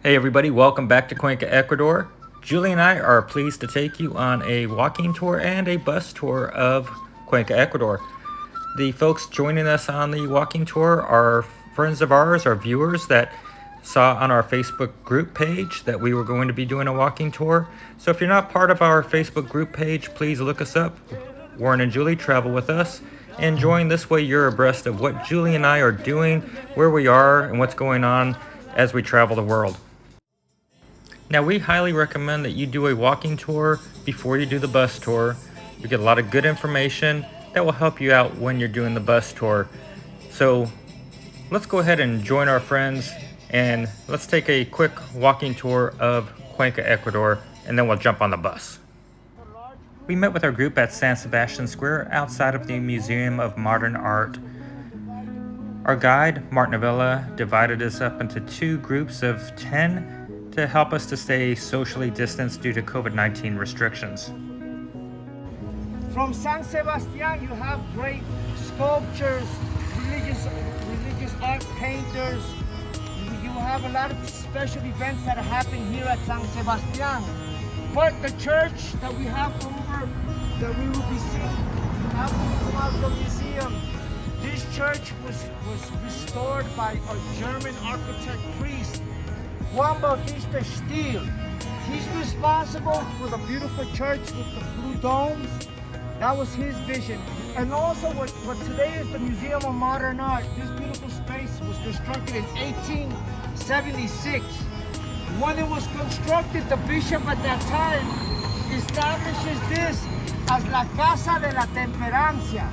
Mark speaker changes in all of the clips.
Speaker 1: Hey everybody, welcome back to Cuenca, Ecuador. Julie and I are pleased to take you on a walking tour and a bus tour of Cuenca, Ecuador. The folks joining us on the walking tour are friends of ours, our viewers that saw on our Facebook group page that we were going to be doing a walking tour. So if you're not part of our Facebook group page, please look us up. Warren and Julie travel with us, and join. This way you're abreast of what Julie and I are doing, where we are, and what's going on as we travel the world. Now, we highly recommend that you do a walking tour before you do the bus tour. You get a lot of good information that will help you out when you're doing the bus tour. So let's go ahead and join our friends and let's take a quick walking tour of Cuenca, Ecuador, and then we'll jump on the bus. We met with our group at San Sebastian Square outside of the Museum of Modern Art. Our guide, Martin Avila, divided us up into two groups of 10 to help us to stay socially distanced due to COVID-19 restrictions.
Speaker 2: From San Sebastian, you have great sculptures, religious art painters. You have a lot of special events that happen here at San Sebastian. But the church that we have over, that we will be seeing after we come out of the museum, this church was restored by a German architect priest, Juan Bautista Steele. He's responsible for the beautiful church with the blue domes. That was his vision. And also what today is the Museum of Modern Art, this beautiful space was constructed in 1876. When it was constructed, the bishop at that time establishes this as La Casa de la Temperancia.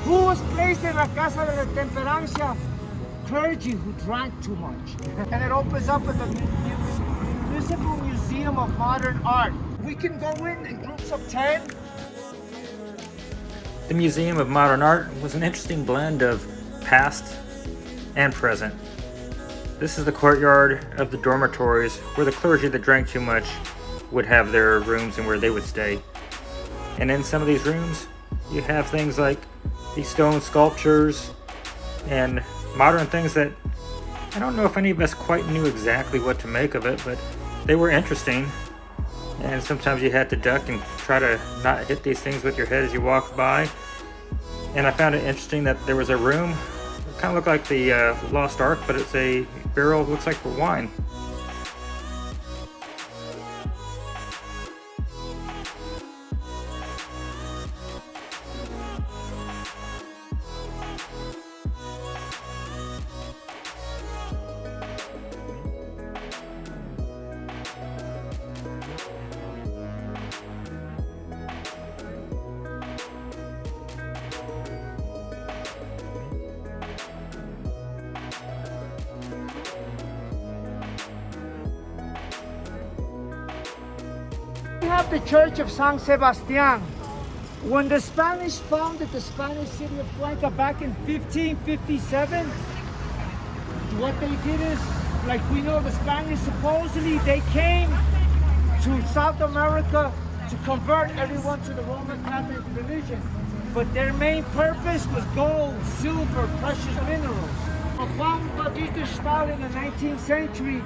Speaker 2: Who was placed in La Casa de la Temperancia? Clergy who drank too much. And it opens up at the Municipal Museum of Modern Art. We can go in groups of 10.
Speaker 1: The Museum of Modern Art was an interesting blend of past and present. This is the courtyard of the dormitories where the clergy that drank too much would have their rooms and where they would stay. And in some of these rooms, you have things like these stone sculptures and modern things that I don't know if any of us quite knew exactly what to make of it, but they were interesting. And sometimes you had to duck and try to not hit these things with your head as you walked by. And I found it interesting that there was a room, it kind of looked like the Lost Ark, but it's a barrel, looks like for wine.
Speaker 2: We have the Church of San Sebastian. When the Spanish founded the Spanish city of Cuenca back in 1557, what they did is, like we know, the Spanish supposedly they came to South America to convert everyone to the Roman Catholic religion. But their main purpose was gold, silver, precious minerals. Juan Bautista Steele in the 19th century,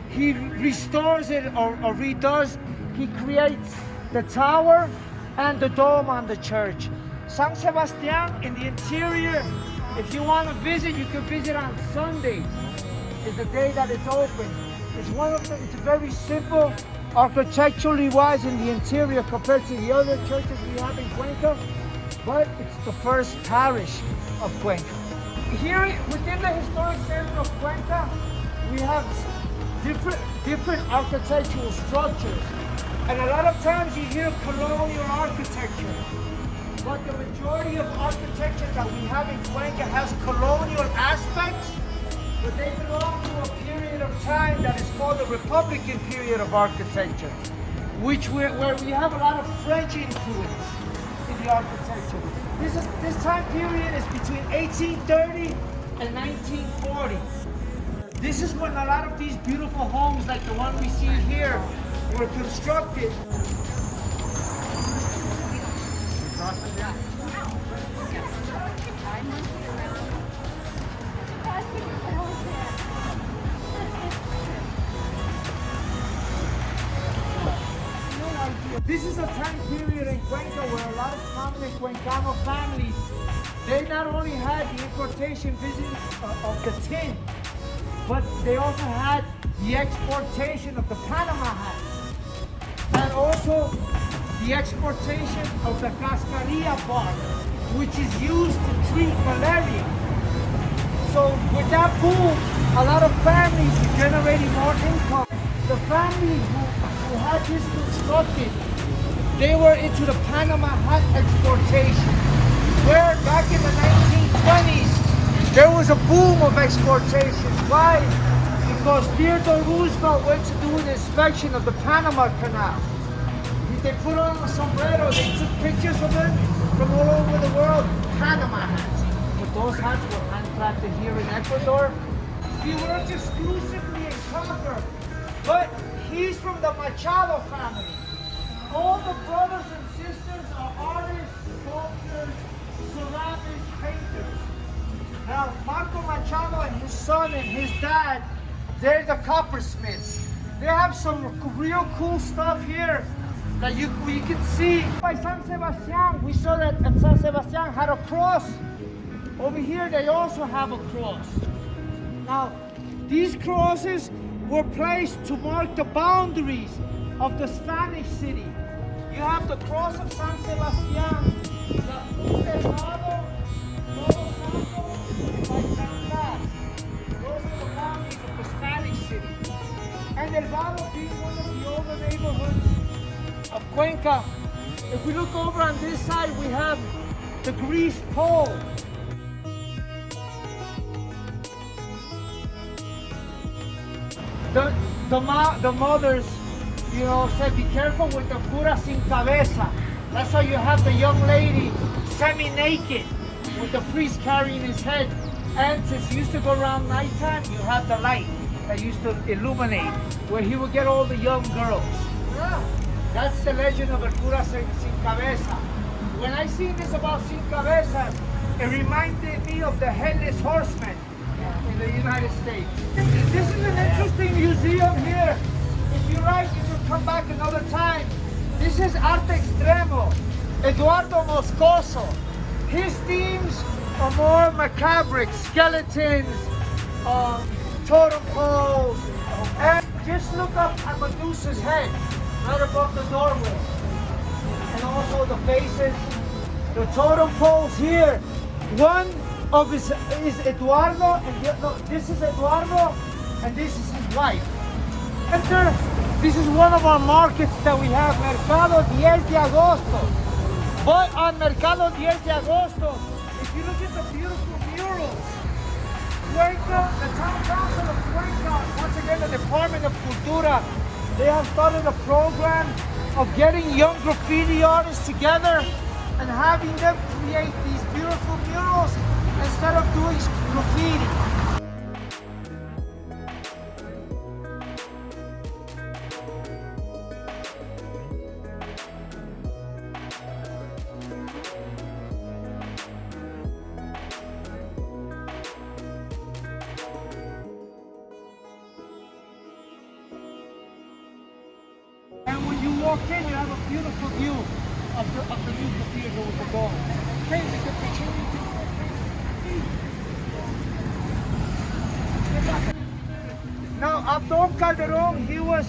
Speaker 2: he restores it or redoes. He creates the tower and the dome on the church. San Sebastian in the interior, if you want to visit, you can visit on Sundays. It's the day that it's open. It's very simple architecturally wise in the interior compared to the other churches we have in Cuenca, but it's the first parish of Cuenca. Here within the historic center of Cuenca, we have different architectural structures. And a lot of times you hear colonial architecture, but the majority of architecture that we have in Cuenca has colonial aspects, but they belong to a period of time that is called the Republican period of architecture, where we have a lot of French influence in the architecture. This time period is between 1830 and 1940. This is when a lot of these beautiful homes, like the one we see here, were constructed. This is a time period in Cuenca where a lot of prominent Cuencano families, they not only had the importation visit of the tin, but they also had the exportation of the Panama hats, and also the exportation of the cascarilla bark, which is used to treat malaria. So with that boom, a lot of families are generating more income. The families who had this constructed, they were into the Panama hat exportation, where back in the 1920s, there was a boom of exportation. Why? Because Theodore Roosevelt went to do an inspection of the Panama Canal. They put on a sombrero, they took pictures of them from all over the world, Panama hats. But those hats were handcrafted here in Ecuador. He worked exclusively in copper, but he's from the Machado family. All the brothers and sisters are artists, sculptors, ceramics, painters. Now, Marco Machado and his son and his dad, they're the coppersmiths. They have some real cool stuff here that we can see. By San Sebastian, we saw that San Sebastian had a cross. Over here, they also have a cross. Now, these crosses were placed to mark the boundaries of the Spanish city. You have the cross of San Sebastian, the Elvado, Los Santos, by San Blas. Those are the boundaries of the Spanish city. And Elvado being one of the older neighborhoods of Cuenca. If we look over on this side, we have the greased pole. The mothers, you know, said be careful with the cura sin cabeza. That's how you have the young lady semi-naked with the priest carrying his head. And since he used to go around nighttime, you have the light that used to illuminate, where he would get all the young girls. That's the legend of El Cura Sin Cabeza. When I see this about Sin Cabeza, it reminded me of the Headless Horseman in the United States. This is an interesting museum here. If you're right, you should come back another time. This is Arte Extremo, Eduardo Moscoso. His themes are more macabre, skeletons, totem poles, and just look up at Medusa's head right above the doorway. And also the faces, the totem poles here. One of his is Eduardo, and this is Eduardo, and this is his wife. Enter. This is one of our markets that we have, Mercado 10 de Agosto. But on Mercado 10 de Agosto, if you look at the beautiful murals, Cuenca, the town council of Cuenca, once again the Department of Cultura, they have started a program of getting young graffiti artists together and having them create these beautiful murals instead of doing graffiti. Walk in, you have a beautiful view of the new cathedral with the dome. Okay, we can continue to. Now, Abdon Calderon, he was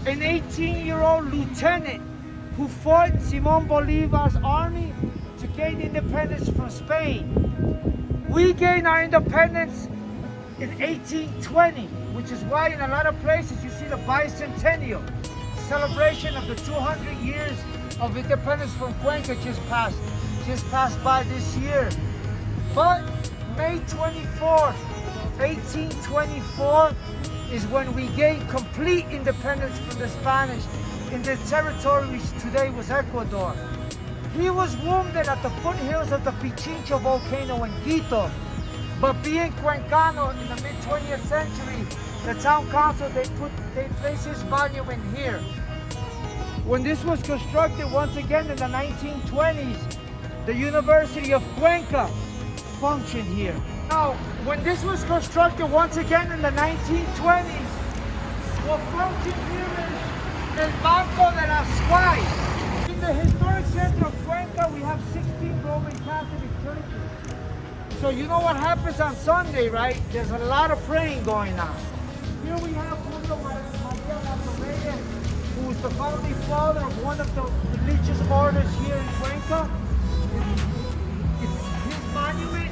Speaker 2: an 18-year-old lieutenant who fought Simón Bolívar's army to gain independence from Spain. We gained our independence in 1820, which is why in a lot of places you see the bicentennial. Celebration of the 200 years of independence from Cuenca just passed by this year. But May 24th, 1824 is when we gained complete independence from the Spanish in the territory which today was Ecuador. He was wounded at the foothills of the Pichincha volcano in Quito. But being Cuencano in the mid-20th century, the town council, they placed his monument here. When this was constructed once again in the 1920s, the University of Cuenca functioned here. Now, when this was constructed once again in the 1920s, what functioned here is El Banco de las Guay. the historic center of Cuenca, we have 16 Roman Catholic churches. So you know what happens on Sunday, right? There's a lot of praying going on. Here we have who is the founding father of one of the religious orders here in Cuenca. It's his monument.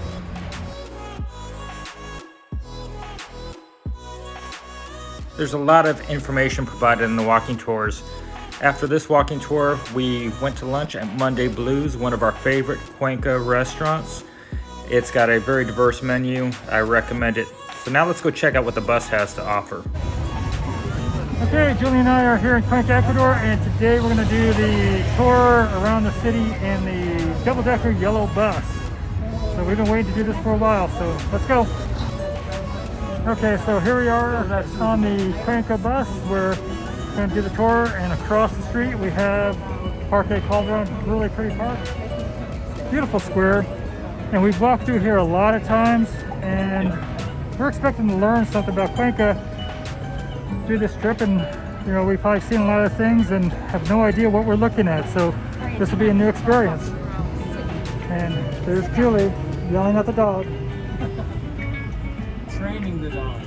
Speaker 1: There's a lot of information provided in the walking tours. After this walking tour, we went to lunch at Monday Blues, one of our favorite Cuenca restaurants. It's got a very diverse menu. I recommend it. So now let's go check out what the bus has to offer.
Speaker 3: Okay, Julie and I are here in Cuenca, Ecuador, and today we're going to do the tour around the city in the double-decker yellow bus. So we've been waiting to do this for a while, so let's go. Okay, so here we are on the Cuenca bus. We're going to do the tour, and across the street we have Parque Calderon, really pretty park. Beautiful square, and we've walked through here a lot of times, and we're expecting to learn something about Cuenca through this trip, and you know, we've probably seen a lot of things and have no idea what we're looking at, so this will be a new experience. And there's Julie yelling at the dog.
Speaker 4: Training the dog.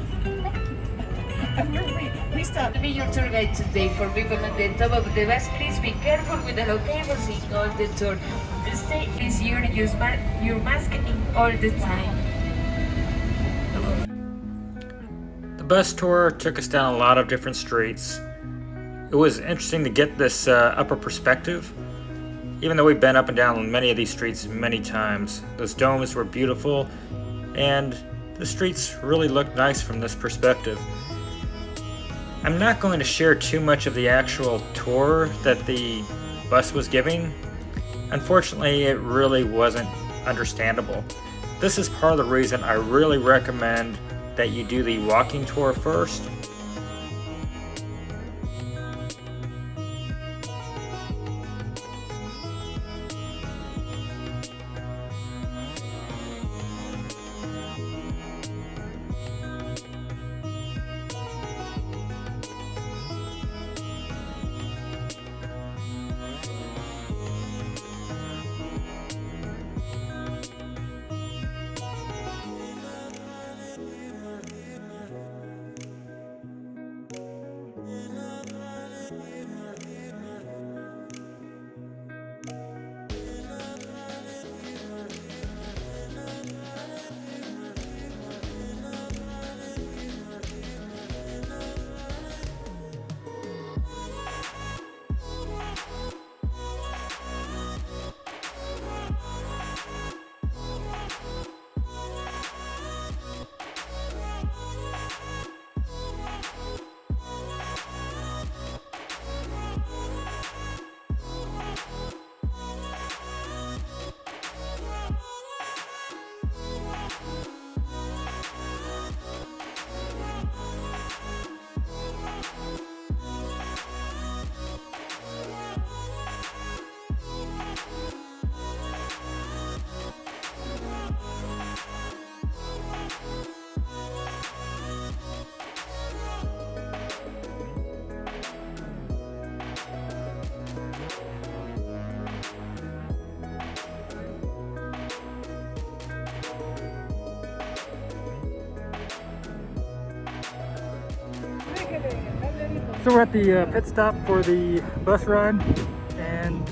Speaker 5: We stop to be your tour guide today. For people on the top of the bus, please be careful with the locators in all the tour. The stay is here, use your mask in all the time.
Speaker 1: The bus tour took us down a lot of different streets. It was interesting to get this upper perspective. Even though we've been up and down many of these streets many times, those domes were beautiful, and the streets really looked nice from this perspective. I'm not going to share too much of the actual tour that the bus was giving. Unfortunately, it really wasn't understandable. This is part of the reason I really recommend that you do the walking tour first.
Speaker 3: So we're at the pit stop for the bus ride, and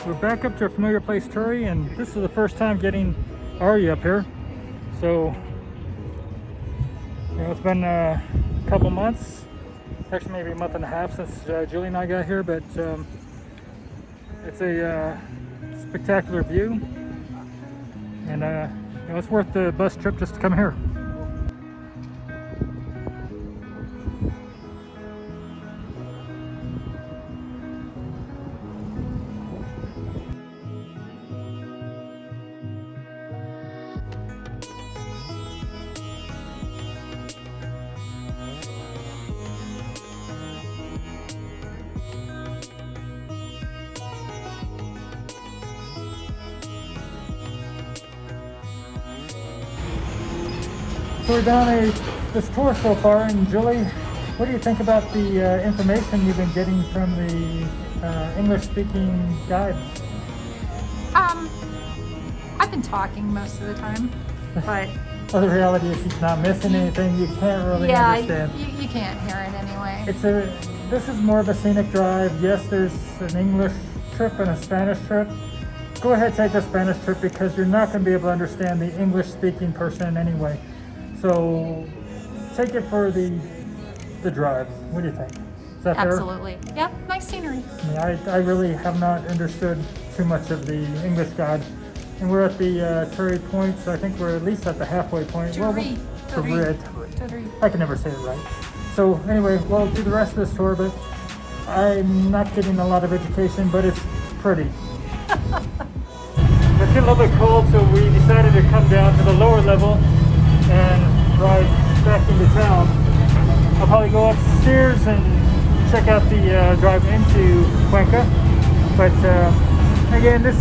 Speaker 3: we're back up to a familiar place, Turi, and this is the first time getting Ari up here. So, you know, it's been a couple months, actually maybe a month and a half since Julie and I got here, but it's a spectacular view, and you know, it's worth the bus trip just to come here. So we've done this tour so far, and Julie, what do you think about the information you've been getting from the English-speaking guide?
Speaker 4: I've been talking most of the time, but
Speaker 3: Well, the reality is he's not missing anything. You can't really
Speaker 4: yeah,
Speaker 3: understand.
Speaker 4: you can't hear it anyway.
Speaker 3: This is more of a scenic drive. Yes, there's an English trip and a Spanish trip. Go ahead, take the Spanish trip because you're not going to be able to understand the English-speaking person anyway. So take it for the drive. What do you think? Is that fair?
Speaker 4: Absolutely. Yeah, nice scenery.
Speaker 3: I mean, I really have not understood too much of the English guide. And we're at the Turi point, so I think we're at least at the halfway point.
Speaker 4: Turi.
Speaker 3: Turi. I can never say it right. So anyway, we'll do the rest of this tour, but I'm not getting a lot of education, but it's pretty. It's getting a little bit cold, so we decided to come down to the lower level and ride back into town. I'll probably go upstairs and check out the drive into Cuenca. But again, this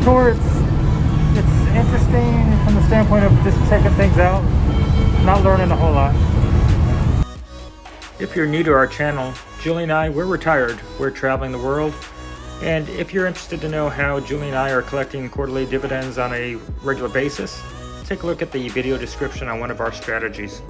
Speaker 3: tour, it's interesting from the standpoint of just checking things out, not learning a whole lot.
Speaker 1: If you're new to our channel, Julie and I, we're retired. We're traveling the world. And if you're interested to know how Julie and I are collecting quarterly dividends on a regular basis, take a look at the video description on one of our strategies.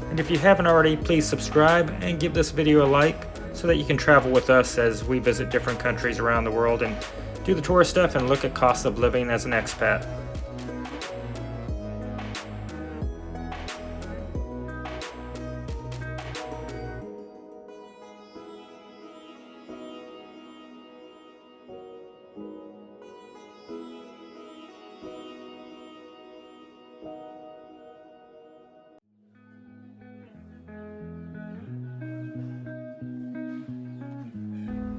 Speaker 1: And if you haven't already, please subscribe and give this video a like so that you can travel with us as we visit different countries around the world and do the tourist stuff and look at cost of living as an expat.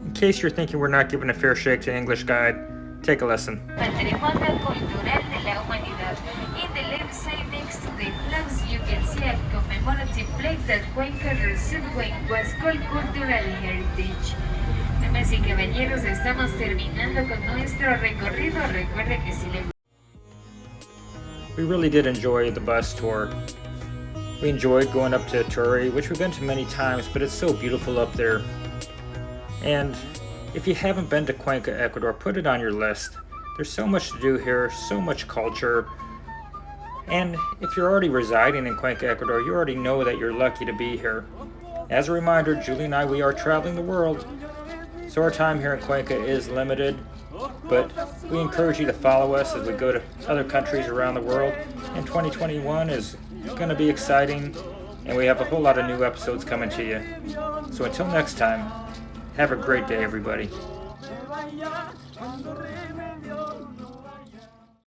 Speaker 1: In case you're thinking we're not giving a fair shake to English guide, take a listen.
Speaker 5: Patrimonio Cultural de la Humanidad. In the left side next to the flags you can see a commemorative plaque that Cuenca received when it was called Cultural Heritage. Damas y caballeros, estamos terminando con nuestro recorrido. Recuerde que si le
Speaker 1: We really did enjoy the bus tour. We enjoyed going up to Turi, which we've been to many times, but it's so beautiful up there. And if you haven't been to Cuenca, Ecuador, put it on your list. There's so much to do here, so much culture. And if you're already residing in Cuenca, Ecuador, you already know that you're lucky to be here. As a reminder, Julie and I, we are traveling the world. So our time here in Cuenca is limited, but we encourage you to follow us as we go to other countries around the world. And 2021 is going to be exciting, and we have a whole lot of new episodes coming to you. So until next time, have a great day, everybody.